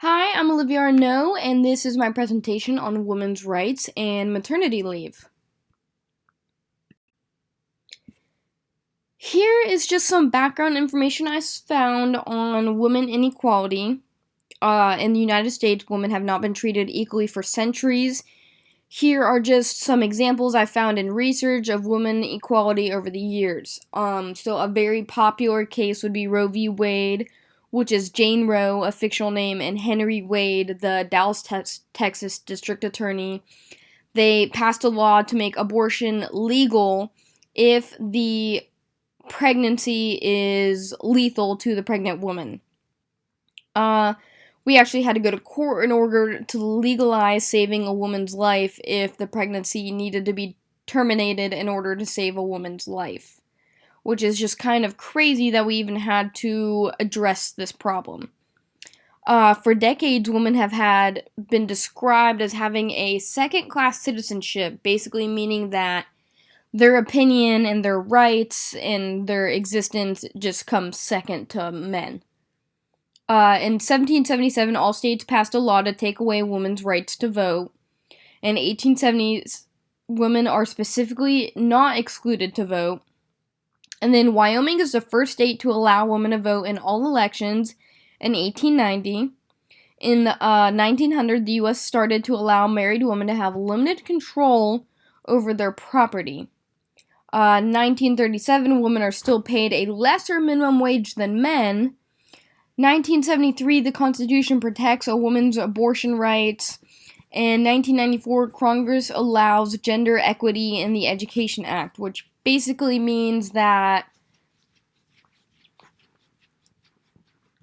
Hi, I'm Olivia Arneault, and this is my presentation on women's rights and maternity leave. Here is just some background information I found on women inequality. In the United States, women have not been treated equally for centuries. Here are just some examples I found in research of women equality over the years. So a very popular case would be Roe v. Wade, which is Jane Roe, a fictional name, and Henry Wade, the Dallas, Texas district attorney. They passed a law to make abortion legal if the pregnancy is lethal to the pregnant woman. We actually had to go to court in order to legalize saving a woman's life if the pregnancy needed to be terminated in order to save a woman's life, which is just kind of crazy that we even had to address this problem. For decades, women have been described as having a second-class citizenship, basically meaning that their opinion and their rights and their existence just comes second to men. In 1777, all states passed a law to take away women's rights to vote. In 1870s, women are specifically not excluded to vote. And then Wyoming is the first state to allow women to vote in all elections in 1890. In 1900, the U.S. started to allow married women to have limited control over their property. 1937, women are still paid a lesser minimum wage than men. 1973, the Constitution protects a woman's abortion rights. In 1994, Congress allows gender equity in the Education Act, which basically means that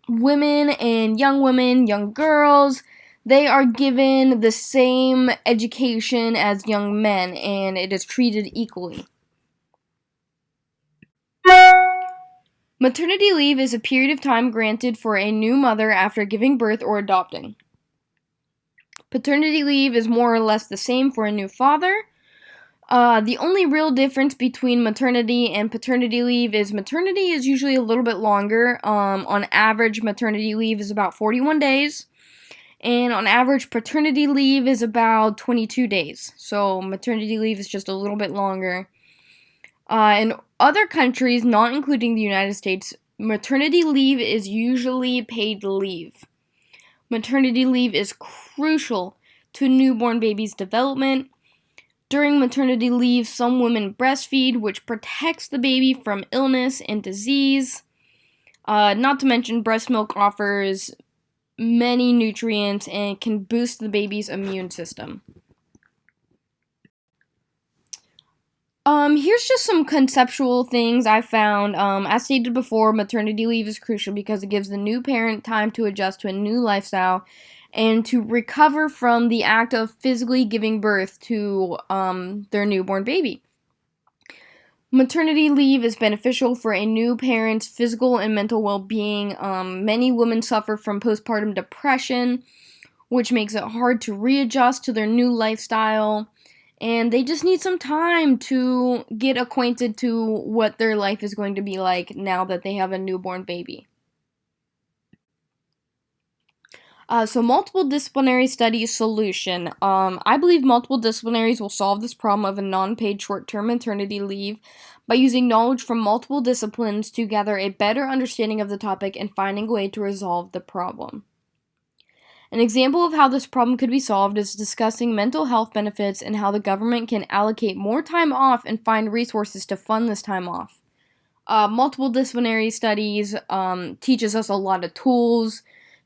women, young girls, they are given the same education as young men, and it is treated equally. Maternity leave is a period of time granted for a new mother after giving birth or adopting. Paternity leave is more or less the same for a new father. The only real difference between maternity and paternity leave is maternity is usually a little bit longer. On average, maternity leave is about 41 days. And on average, paternity leave is about 22 days. So maternity leave is just a little bit longer. In other countries, not including the United States, maternity leave is usually paid leave. Maternity leave is crucial to newborn baby's development. During maternity leave, some women breastfeed, which protects the baby from illness and disease. Not to mention, breast milk offers many nutrients and can boost the baby's immune system. Here's just some conceptual things I found. As stated before, maternity leave is crucial because it gives the new parent time to adjust to a new lifestyle and to recover from the act of physically giving birth to their newborn baby. Maternity leave is beneficial for a new parent's physical and mental well-being. Many women suffer from postpartum depression, which makes it hard to readjust to their new lifestyle. And they just need some time to get acquainted to what their life is going to be like now that they have a newborn baby. So multiple disciplinary studies solution. I believe multiple disciplinaries will solve this problem of a non-paid short-term maternity leave by using knowledge from multiple disciplines to gather a better understanding of the topic and finding a way to resolve the problem. An example of how this problem could be solved is discussing mental health benefits and how the government can allocate more time off and find resources to fund this time off. Multiple disciplinary studies teaches us a lot of tools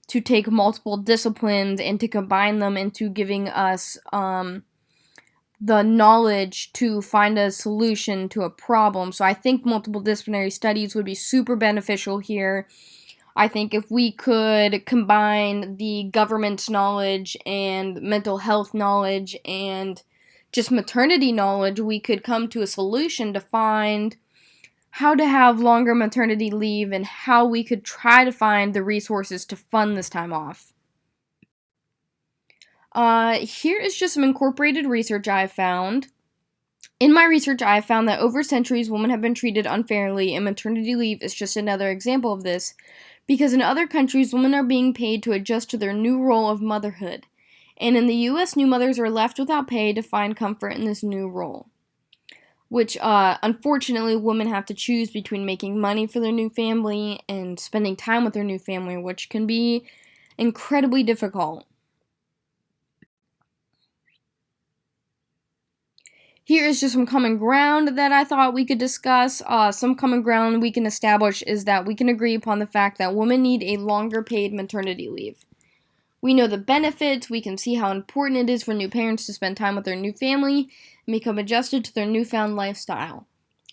to take multiple disciplines and to combine them into giving us the knowledge to find a solution to a problem. So I think multiple disciplinary studies would be super beneficial here. I think if we could combine the government's knowledge and mental health knowledge and just maternity knowledge, we could come to a solution to find how to have longer maternity leave and how we could try to find the resources to fund this time off. Here is just some incorporated research I found. In my research, I have found that over centuries, women have been treated unfairly, and maternity leave is just another example of this, because in other countries, women are being paid to adjust to their new role of motherhood. And in the US, new mothers are left without pay to find comfort in this new role, which unfortunately women have to choose between making money for their new family and spending time with their new family, which can be incredibly difficult. Here is just some common ground that I thought we could discuss. Some common ground we can establish is that we can agree upon the fact that women need a longer paid maternity leave. We know the benefits, we can see how important it is for new parents to spend time with their new family and become adjusted to their newfound lifestyle.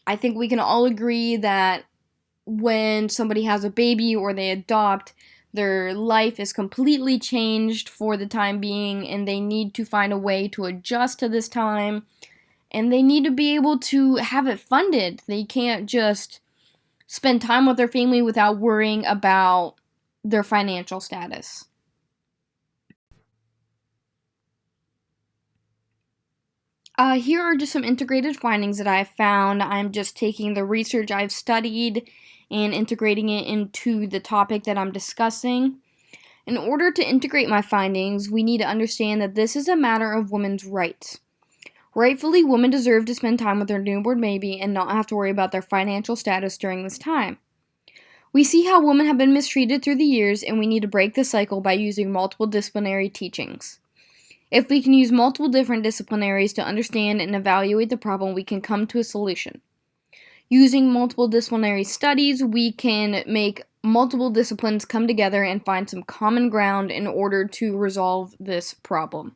I think we can all agree that when somebody has a baby or they adopt, their life is completely changed for the time being, and they need to find a way to adjust to this time. And they need to be able to have it funded. They can't just spend time with their family without worrying about their financial status. Here are just some integrated findings that I've found. I'm just taking the research I've studied and integrating it into the topic that I'm discussing. In order to integrate my findings, we need to understand that this is a matter of women's rights. Rightfully, women deserve to spend time with their newborn baby and not have to worry about their financial status during this time. We see how women have been mistreated through the years, and we need to break the cycle by using multiple disciplinary teachings. If we can use multiple different disciplinaries to understand and evaluate the problem, we can come to a solution. Using multiple disciplinary studies, we can make multiple disciplines come together and find some common ground in order to resolve this problem.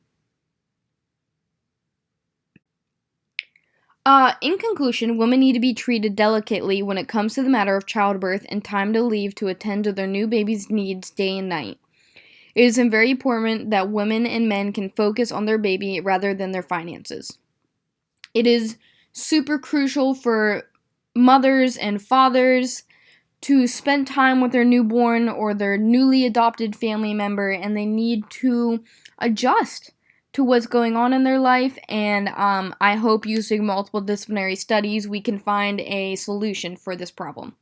In conclusion, women need to be treated delicately when it comes to the matter of childbirth and time to leave to attend to their new baby's needs day and night. It is very important that women and men can focus on their baby rather than their finances. It is super crucial for mothers and fathers to spend time with their newborn or their newly adopted family member, and they need to adjust to what's going on in their life, and I hope using multiple disciplinary studies we can find a solution for this problem.